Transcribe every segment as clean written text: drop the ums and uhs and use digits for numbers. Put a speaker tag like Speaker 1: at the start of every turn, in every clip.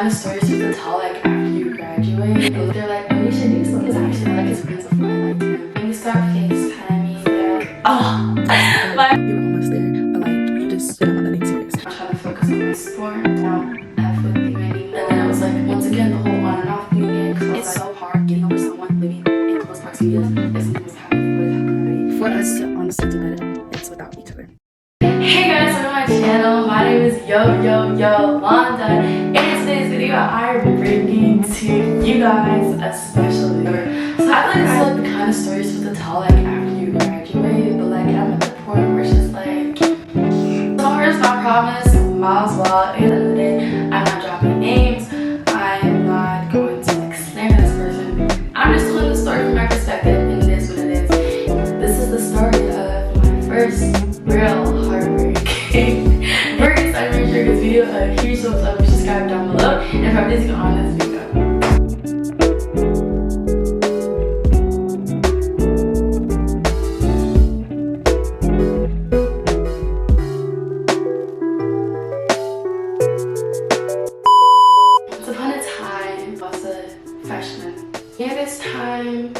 Speaker 1: kind of stories you have to tell like after you graduate. And they're like, oh, you should do something. Actually, I like his friends before I liked him. And we start FaceTiming. Yeah. Oh,
Speaker 2: we were almost there, but like you just didn't want anything serious.
Speaker 1: I'm trying to focus on my sport. Don't F with you anymore. And then it was like once again the whole on and off thing again. Cause it's so hard getting over someone living in close proximity if something was happening with him already.
Speaker 2: For us to honestly do better, it's without each other.
Speaker 1: Hey guys, welcome to my channel. My name is Yolanda, and in today's video I'm bringing to you guys a special video. So I feel like I like the kind of stories you have to tell like after you graduate, but like I'm at the point where it's just like summer's not promised, might as well. At the end of the day, I'm not dropping names. I'm not going to like snare this person. I'm just telling the story from my perspective, and it is what it is. This is the story of my first real heartbreak. We're excited to make sure this video a huge thumbs up and subscribe down below, and for everything on this video. Once upon a time, I was a freshman. Near this time,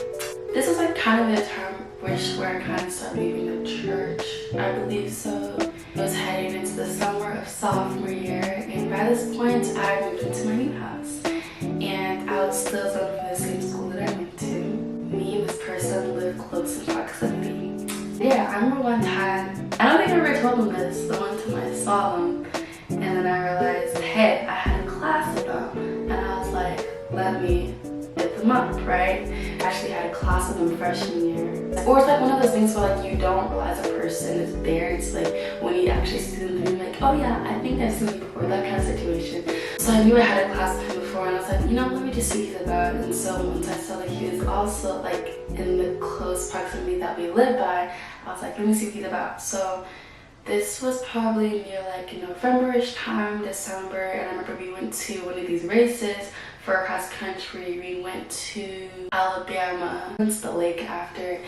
Speaker 1: this was like kind of the time where I kind of started leaving the church. I believe so. I was heading into the summer of sophomore year, and by this point I moved into my new house, and I was still zoned from the same school that I went to. Me and this person lived close in proximity. Yeah, I remember one time, I don't think I ever told him this, the one time I saw him, and then I realized, hey, I had a class with them, and I was like, let me hit them up, right? I actually had a class with them freshman year. Or it's like one of those things where like you don't realize a person is there. It's like when you actually see them, you're like, oh yeah, I think I've seen you before, that kind of situation. So I knew I had a class with him before, and I was like, you know, let me just see what he's about. And so once I saw that he was also like in the close proximity that we live by, I was like, let me see what he's about. So this was probably near like November-ish time, December, and I remember we went to one of these races for cross country. We went to Alabama, went to the lake after,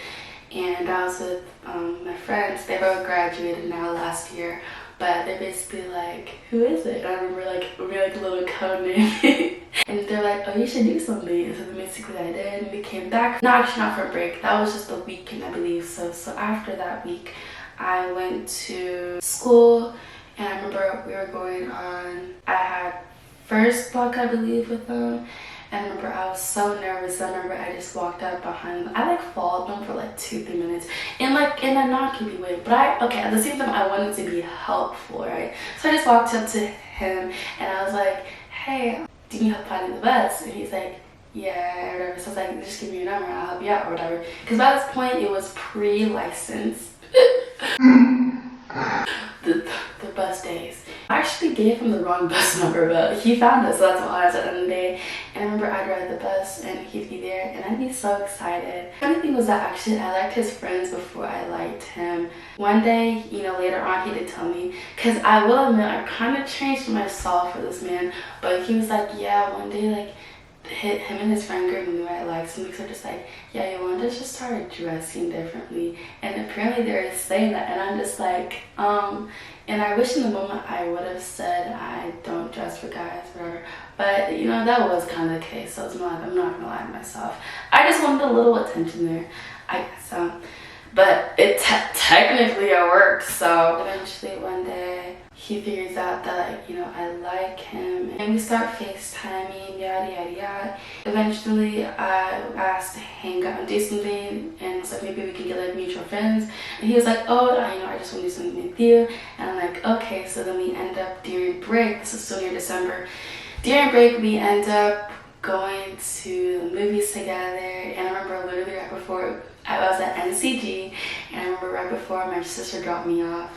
Speaker 1: and I was with my friends. They both graduated now last year, but they're basically like, who is it? And I remember like we like a little code name, and they're like, oh, you should do something. And so basically I did, and we came back. No, actually not for a break. That was just a weekend, I believe. So after that week, I went to school, and I remember we were going on. I had first block, I believe, with them, and I remember I was so nervous. I remember I just walked up behind them. I like followed them for like 2-3 minutes in a non-creepy way, but at the same time I wanted to be helpful, right? So I just walked up to him and I was like, hey, do you need help finding the bus? And he's like, yeah, or whatever. So I was like, just give me your number, I'll help you out, or whatever. Because by this point it was pre-licensed. the bus days. I actually gave him the wrong bus number, but he found us, so that's why I was at the end of the day. And I remember I'd ride the bus and he'd be there, and I'd be so excited. The funny thing was that actually I liked his friends before I liked him. One day, later on, he did tell me, because I will admit I kind of changed myself for this man, but he was like, yeah, one day like him and his friend group knew I liked him, because they're just like, yeah, Yolanda just started dressing differently, and apparently they're saying that, and I'm just like, and I wish in the moment I would have said I don't dress for guys, whatever, but that was kind of the case, so I'm not gonna lie to myself. I just wanted a little attention there, I guess so, but it technically it worked. So eventually one day he figures out that I like him, and we start FaceTiming, yada yada yada. Eventually I asked to hang out and do something, and it's like, maybe we can get like mutual friends, and he was like, oh, I just want to do something with you. And I'm like, okay. So then we end up during break, this is still near December, during break we end up going to the movies together. And I remember literally right before, I was at NCG, and I remember right before my sister dropped me off,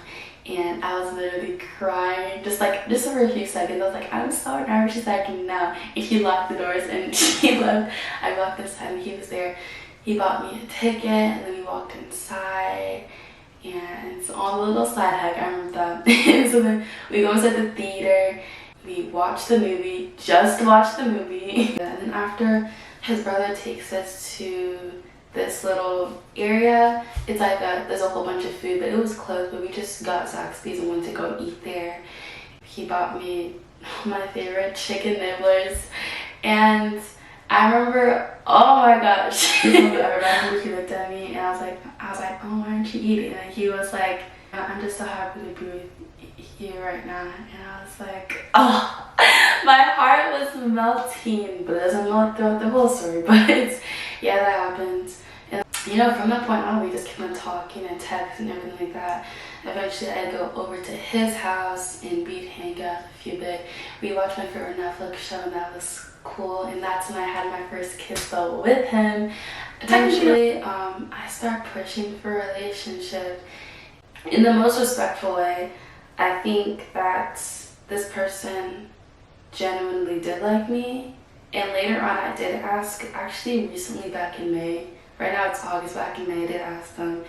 Speaker 1: and I was literally crying, just for a few seconds. I was like, I'm so nervous. She's like, no. And he locked the doors and she left. I walked inside and he was there. He bought me a ticket, and then we walked inside, and it's on the little side hack, I remember that. So then we go inside the theater, we watch the movie, just watch the movie. And then after, his brother takes us to this little area. It's like there's a whole bunch of food, but it was closed, but we just got Zaxby's and wanted to go eat there. He bought me my favorite chicken nibblers. And I remember, oh my gosh, I remember he looked at me and I was like, oh, why aren't you eating? And he was like, I'm just so happy to be with you right now. And I was like, oh, my heart was melting. But it doesn't melt throughout the whole story. But yeah, that happened. And you know, from that point on, we just kept on talking and texting and everything like that. Eventually, I'd go over to his house and we'd hang out a few bit. We watched my favorite Netflix show, and that was cool. And that's when I had my first kiss though with him. Eventually, I started pushing for a relationship in the most respectful way. I think that this person genuinely did like me. And later on, I did ask, actually recently back in May. Right now it's August, back in May, I did ask them.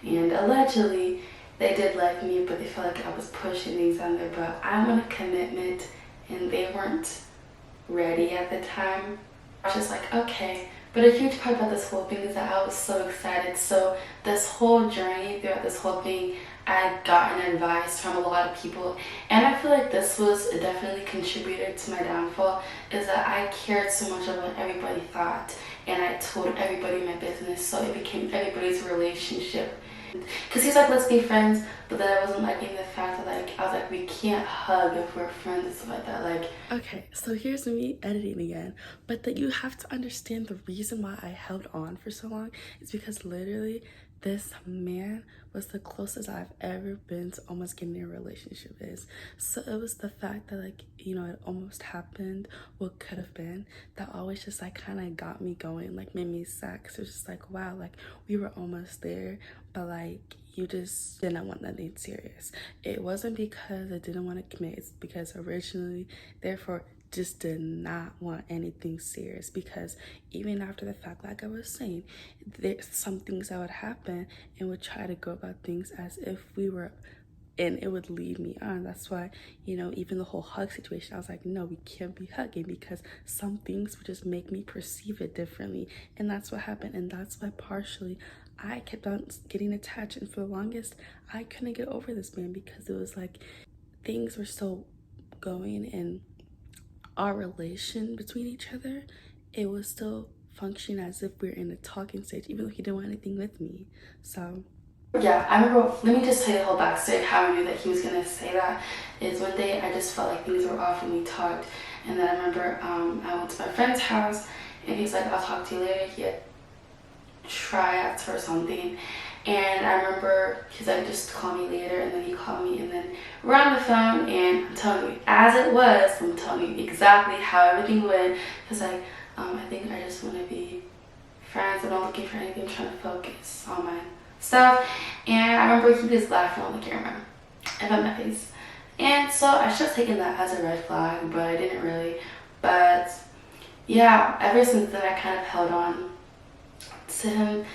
Speaker 1: And allegedly, they did like me, but they felt like I was pushing things on there. But I want a commitment, and they weren't ready at the time. I was just like, okay. But a huge part about this whole thing is that I was so excited. So this whole journey, throughout this whole thing, I'd gotten advice from a lot of people. And I feel like this was definitely contributed to my downfall, is that I cared so much about what everybody thought. And I told everybody my business, so it became everybody's relationship. Because he's like, let's be friends, but then I wasn't liking the fact that, like, I was like, we can't hug if we're friends and stuff like that. Like,
Speaker 2: Okay, so here's me editing again, but that you have to understand the reason why I held on for so long is because literally this man was the closest I've ever been to almost getting in a relationship is. So it was the fact that, like, you know, it almost happened, what could have been, that always just like kind of got me going, like made me sad. Cause it was just like, wow, like we were almost there, but like you just didn't want nothing serious. It wasn't because I didn't want to commit, it's because originally, therefore, just did not want anything serious. Because even after the fact, like I was saying, there's some things that would happen and would try to go about things as if we were, and it would lead me on. That's why, you know, even the whole hug situation, I was like, no, we can't be hugging, because some things would just make me perceive it differently. And that's what happened. And that's why partially I kept on getting attached. And for the longest, I couldn't get over this man, because it was like things were still going in our relation between each other. It was still functioning as if we were in a talking stage, even though he didn't want anything with me. So
Speaker 1: yeah, I remember, let me just tell you the whole backstory of how I knew that he was going to say that. Is one day I just felt like things were off when we talked. And then I remember I went to my friend's house, and he was like, I'll talk to you later. He had tryouts for something. And I remember he's like, just call me later. And then he called me, and then we're on the phone, and I'm telling you, as it was, I'm telling you exactly how everything went. He's like, I think I just want to be friends. I'm not looking for anything. I'm trying to focus on my stuff. And I remember he was laughing on the camera about my face. And so I should have taken that as a red flag, but I didn't really. But yeah, ever since then, I kind of held on to him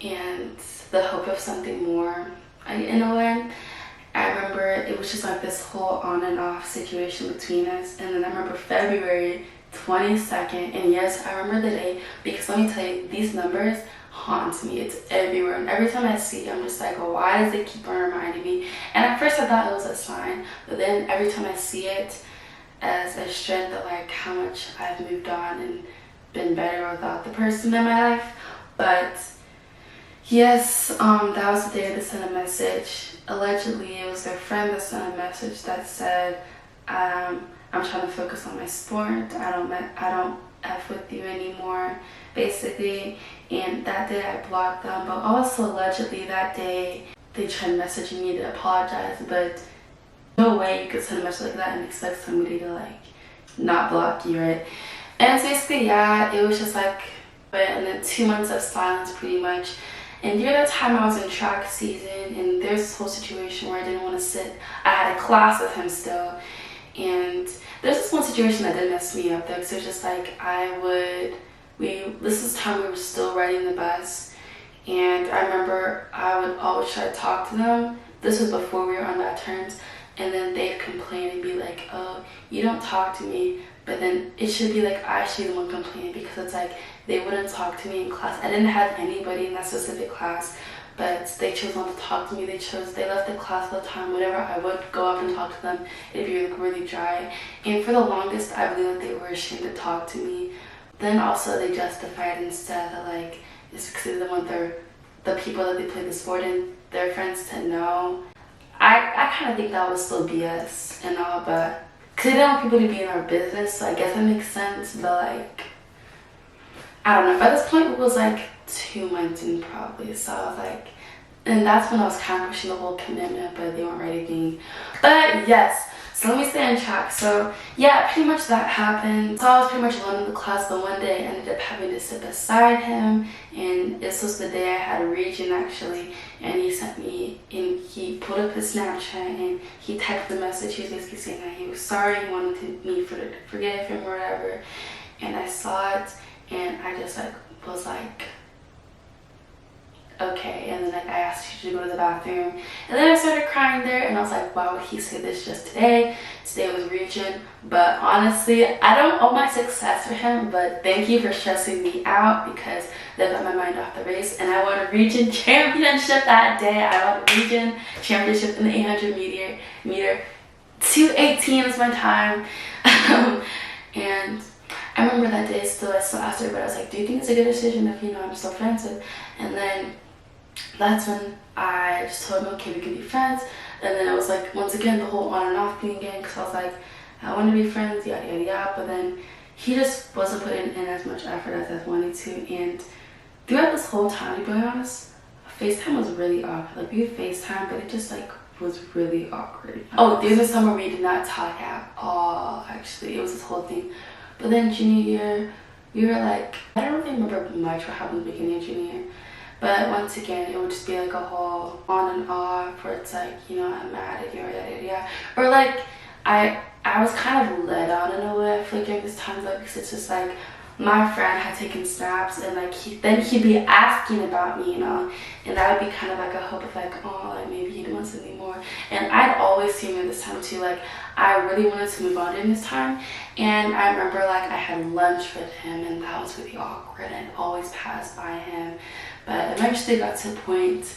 Speaker 1: and the hope of something more. In a way, I remember it was just like this whole on and off situation between us. And then I remember February 22nd, and yes, I remember the day, because let me tell you, these numbers haunt me. It's everywhere, and every time I see it, I'm just like, why does it keep on reminding me? And at first I thought it was a sign, but then every time I see it as a strength of like how much I've moved on and been better without the person in my life. But yes, that was the day they sent a message. Allegedly, it was their friend that sent a message that said, I'm trying to focus on my sport. I don't F with you anymore, basically. And that day I blocked them. But also allegedly that day they tried messaging me to apologize. But no way you could send a message like that and expect somebody to like not block you, right? And so basically, yeah, it was just like, and then 2 months of silence pretty much. And during that time I was in track season, and there's this whole situation where I didn't want to sit. I had a class with him still, and there's this one situation that did mess me up though, because it was just like this is time we were still riding the bus, and I remember I would always try to talk to them. This was before we were on bad terms, and then they'd complain and be like, oh, you don't talk to me. But then it should be like I should be the one complaining, because it's like they wouldn't talk to me in class. I didn't have anybody in that specific class, but they chose not to talk to me. They left the class all the time. Whenever I would go up and talk to them, it'd be like really dry. And for the longest, I believe that they were ashamed to talk to me. Then also they justified instead that like it's because they didn't want the people that they played the sport in, their friends, to know. I kind of think that was still BS and all, but because they didn't want people to be in our business, so I guess that makes sense. But like, I don't know. By this point, it was like 2 months in probably, so I was like, and that's when I was kind of pushing the whole commitment, but they weren't ready to be. But yes, so let me stay on track. So yeah, pretty much that happened. So I was pretty much alone in the class, but one day I ended up having to sit beside him, and this was the day I had a region actually, and he sent me, and he pulled up his Snapchat and he typed the message. He was basically saying that he was sorry, he wanted me to forgive him or whatever, and I saw it, and I just like was like, okay. And then like I asked you to go to the bathroom, and then I started crying there, and I was like, why would he say this just today? Today was region. But honestly, I don't owe my success for him, but thank you for stressing me out, because that got my mind off the race, and I won a region championship that day. I won a region championship in the 800 meter. 2:18 was my time. And I remember that day still, I still asked her, but I was like, do you think it's a good decision if, you know, I'm still friends with? And then that's when I just told him, okay, we can be friends. And then it was like, once again, the whole on and off thing again, because I was like, I want to be friends, yada, yada, yada. But then he just wasn't putting in as much effort as I wanted to. And throughout this whole time, to be honest, FaceTime was really awkward. Like, we would FaceTime, but it just like was really awkward. Oh, there was a summer we did not talk at all, actually. It was this whole thing. But then junior year, we were like, I don't really remember much what happened at the beginning of junior year. But once again, it would just be like a whole on and off where it's like, you know, I'm mad at you, or yada, yada, yada. Or like, I was kind of led on in a way, I feel like during this time, like, because it's just like, my friend had taken snaps, and like then he'd be asking about me, you know, and that would be kind of like a hope of like, oh, like maybe he'd want something more. And I'd always seen him this time too, like I really wanted to move on during this time. And I remember like I had lunch with him, and that was really awkward, and always passed by him. But eventually got to a point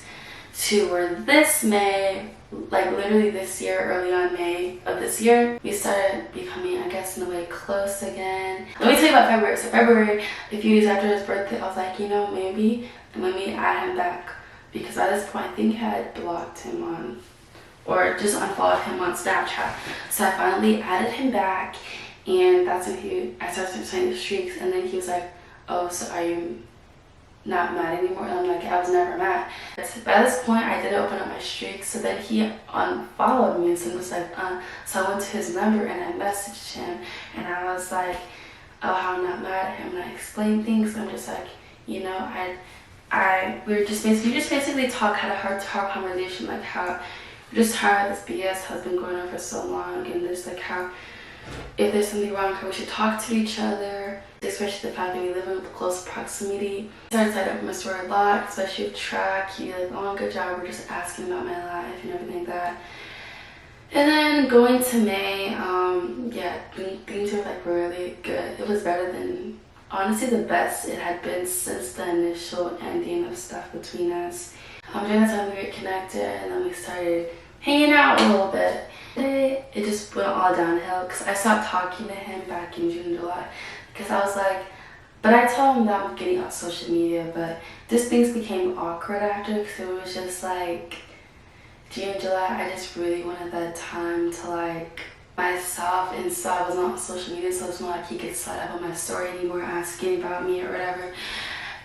Speaker 1: to where this May, like literally this year, early on May of this year, we started becoming, I guess, in a way, close again. Let me tell you about February. So February, a few days after his birthday, I was like, you know, maybe let me add him back, because by this point I think I had blocked him on, or just unfollowed him on Snapchat. So I finally added him back, and that's when I started saying the streaks. And then he was like, oh, so are you not mad anymore? And I'm like, I was never mad. By this point, I didn't open up my streaks, so then he unfollowed me, and was like, so I went to his number and I messaged him, and I was like, oh, how I'm not mad at him, and I explained things. I'm just like, you know, we just basically had a heart-to-heart conversation, like how we're just tired of this BS has been going on for so long, and just like how if there's something wrong, how we should talk to each other, especially the fact that we live in close proximity. I started signing up for my story a lot, especially with track. He like, oh, good job, we're just asking about my life and everything like that. And then going to May, yeah, things were like really good. It was better than, honestly, the best it had been since the initial ending of stuff between us. During that time we reconnected, and then we started hanging out a little bit. It just went all downhill, because I stopped talking to him back in June, July, because I was like, but I told him that I'm getting on social media, but just things became awkward after, because it was just like June, July, I just really wanted that time to like myself, and so I was not on social media, so it's not like he could slide up on my story anymore asking about me or whatever.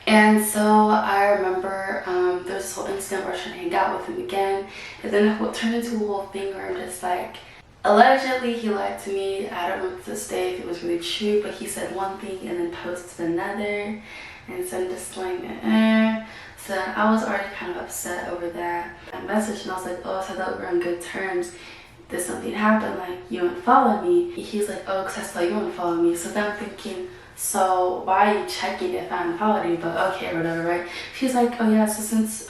Speaker 1: And so I remember there was this whole incident where I was trying to hang out with him again, and then it turned into a whole thing where I'm just like, allegedly he lied to me. I don't know to this day if it was really true, but he said one thing and then posted another, and so I'm just like, So I was already kind of upset over that. I messaged, and I was like, oh, so I thought we were on good terms. Did something happen? Like, you unfollowed me? He's like, oh, because I saw you unfollowed me. So then I'm thinking, so why are you checking if I unfollowed you? But okay, whatever, right? She's like, oh yeah, so since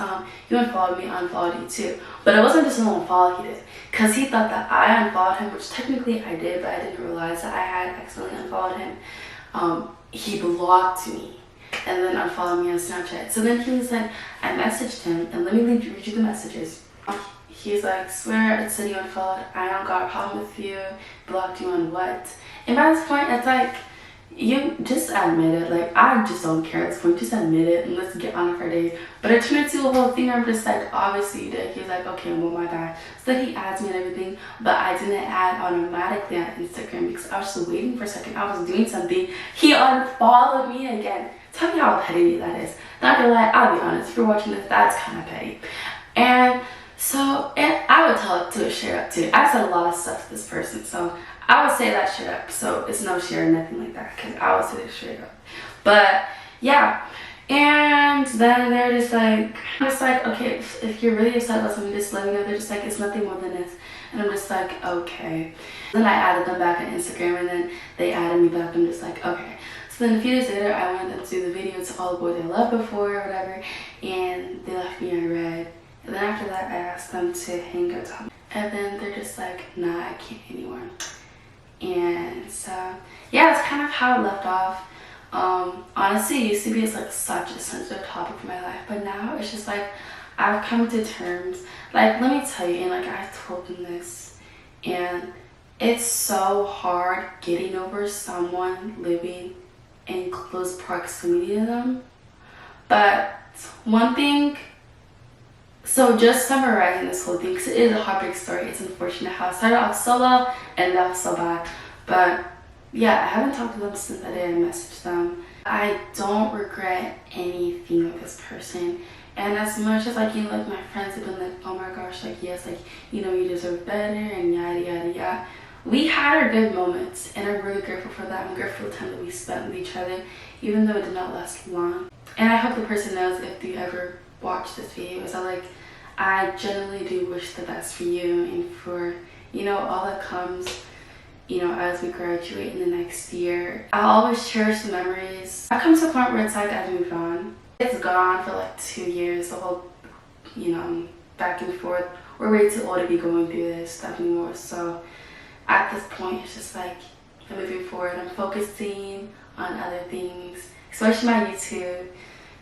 Speaker 1: you unfollowed me, I unfollowed you too. But it wasn't just an unfollow he did, because he thought that I unfollowed him, which technically I did, but I didn't realize that I had accidentally unfollowed him. He blocked me. and then unfollow me on Snapchat. So then he was like, I messaged him, and let me read you the messages. He's like, swear it said you unfollowed. I don't got a problem with you. Blocked you on what? And by this point, it's like, you just admit it. Like, I just don't care at this point. Just admit it and let's get on with our day. But it turned into a whole thing. I'm just like, obviously you did. He's like, okay, well, my bad. So then he adds me and everything, but I didn't add automatically on Instagram because I was just waiting for a second. I was doing something. He unfollowed me again. Tell me how petty that is. Not gonna lie, I'll be honest. If you're watching this, that's kind of petty. And so, and I would tell it to a straight up too. I said a lot of stuff to this person, so I would say that straight up. So it's no share or nothing like that, because I would say it straight up. But yeah, and then they're just like, okay, if you're really upset about something, just let me know. They're just like, it's nothing more than this. And I'm just like, okay. Then I added them back on Instagram, and then they added me back. I'm just like, okay. So then a few days later, I wanted them to do the video to all the boys I loved before or whatever, and they left me on red. And then after that, I asked them to hang out top. And then they're just like, nah, I can't anymore. And so, yeah, that's kind of how it left off. Honestly, it used to be like such a sensitive topic for my life, but now it's just like, I've come to terms. Like, let me tell you, and like I told them this, and it's so hard getting over someone living in close proximity to them. But one thing, so just summarizing this whole thing, because it is a heartbreak story. It's unfortunate how it started off so well and ended off so bad. But yeah, I haven't talked to them since that day I messaged them. I don't regret anything with this person. And as much as like, you know, like my friends have been like, oh my gosh, like yes, like, you know, you deserve better and yada yada yada. We had our good moments, and I'm really grateful for that. I'm grateful for the time that we spent with each other, even though it did not last long. And I hope the person knows, if you ever watch this video, is that like, I genuinely do wish the best for you and for, you know, all that comes, you know, as we graduate in the next year. I'll always cherish the memories. I've come to a point where it's like I've moved on. It's gone for like 2 years, the whole, you know, back and forth. We're way too old to be going through this stuff anymore. So at this point, it's just like, I'm moving forward. I'm focusing on other things, especially my YouTube.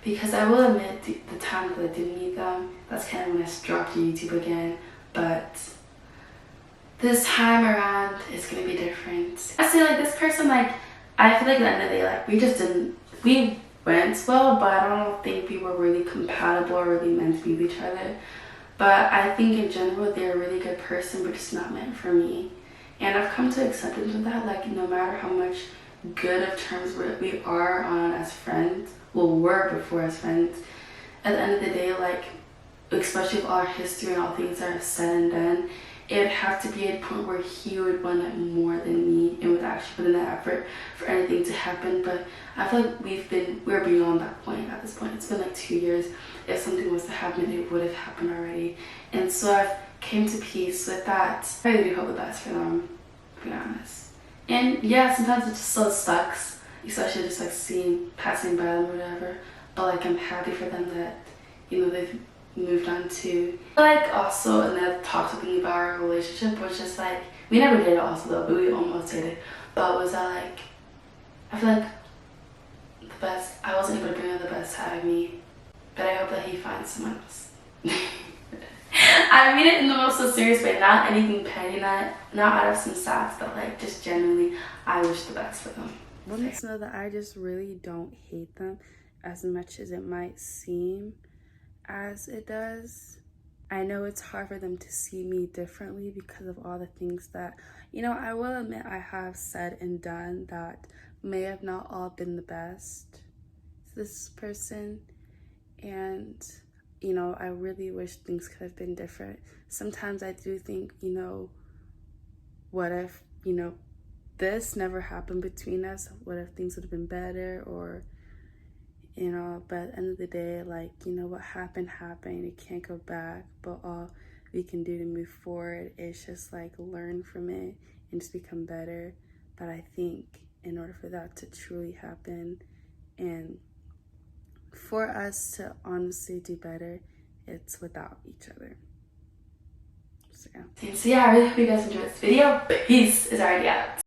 Speaker 1: Because I will admit, the time that I didn't need them, that's kind of when I dropped YouTube again. But this time around, it's gonna be different. I say like this person, like, I feel like at the end of the day, like we went well, but I don't think we were really compatible or really meant to be with each other. But I think in general, they're a really good person, but just not meant for me. And I've come to acceptance of that. Like, no matter how much good of terms we are on as friends, well, were before as friends, at the end of the day, like, especially with our history and all things that are said and done, it would have to be a point where he would want it more than me and would actually put in that effort for anything to happen. But I feel like we're beyond that point at this point. It's been like 2 years. If something was to happen, it would have happened already. And so I've came to peace with that. I really do hope the best for them, to be honest. And yeah, sometimes it just so sucks, especially just like passing by them or whatever. But like, I'm happy for them that, you know, they've moved on to. Like, also another toxic thing about our relationship was just like, we never dated also though, but we almost dated. But was that like, I feel like I wasn't able to bring out the best out of me. But I hope that he finds someone else. I mean it in the most so serious way, not anything petty, not out of some sass, but like just genuinely, I wish the best for them.
Speaker 2: I want to know that I just really don't hate them as much as it might seem as it does. I know it's hard for them to see me differently because of all the things that, you know, I will admit I have said and done that may have not all been the best to this person. And, you know, I really wish things could have been different. Sometimes I do think, you know, what if, you know, this never happened between us? What if things would have been better? Or, you know, but at the end of the day, like, you know, what happened, it can't go back. But all we can do to move forward is just like learn from it and just become better. But I think in order for that to truly happen and for us to honestly do better, it's without each other. So yeah,
Speaker 1: I really hope you guys enjoyed this video. Peace is already out.